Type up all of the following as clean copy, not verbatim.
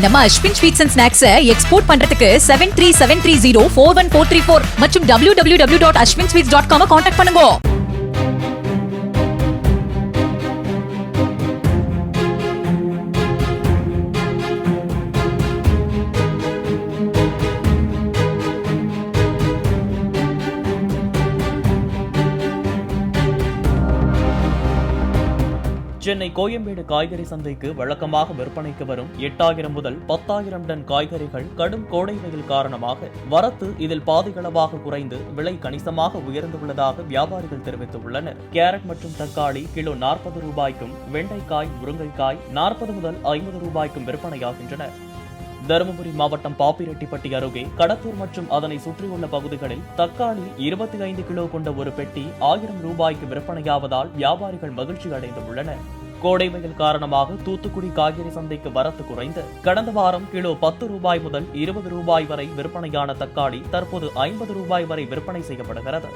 நம்ம Ashwin sweets and snacks export பண்றதுக்கு 7373041434 மற்றும் www.ashwinsweets.com கான்டாக்ட் பண்ணுங்க. சென்னை கோயம்பேடு காய்கறி சந்தைக்கு வழக்கமாக விற்பனைக்கு வரும் 8000 முதல் 10,000 டன் காய்கறிகள் கடும் கோடை வெயில் காரணமாக வரத்து இதில் பாதிகளவாக குறைந்து விலை கணிசமாக உயர்ந்துள்ளதாக வியாபாரிகள் தெரிவித்துள்ளனர். கேரட் மற்றும் தக்காளி கிலோ 40 ரூபாய்க்கும், வெண்டைக்காய், முருங்கைக்காய் 40 முதல் 50 ரூபாய்க்கும் விற்பனையாகின்றன. தருமபுரி மாவட்டம் பாப்பிரெட்டிப்பட்டி அருகே கடத்தூர் மற்றும் அதனை சுற்றியுள்ள பகுதிகளில் தக்காளி 25 கிலோ கொண்ட ஒரு பெட்டி 1000 ரூபாய்க்கு விற்பனையாவதால் வியாபாரிகள் மகிழ்ச்சி அடைந்துள்ளனர். கோடை வெயில் காரணமாக தூத்துக்குடி காய்கறி சந்தைக்கு வரத்து குறைந்து கடந்த வாரம் கிலோ 10 ரூபாய் முதல் 20 ரூபாய் வரை விற்பனையான தக்காளி தற்போது 50 ரூபாய் வரை விற்பனை செய்யப்படுகிறது.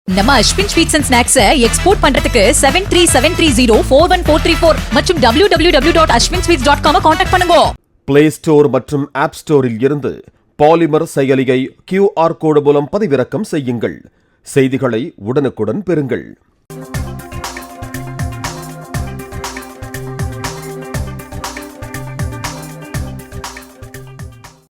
நம்ம Ashwin sweets and snacks export பண்றதுக்கு 7373041434 மற்றும் www.ashwinsweets.com கான்டாக்ட் பண்ணுங்க. பிளே ஸ்டோர் மற்றும் ஆப் ஸ்டோரில் இருந்து பாலிமர் செயலியை QR கோடு மூலம் பதிவிறக்கம் செய்யுங்கள். செய்திகளை உடனுக்குடன் பெறுங்கள்.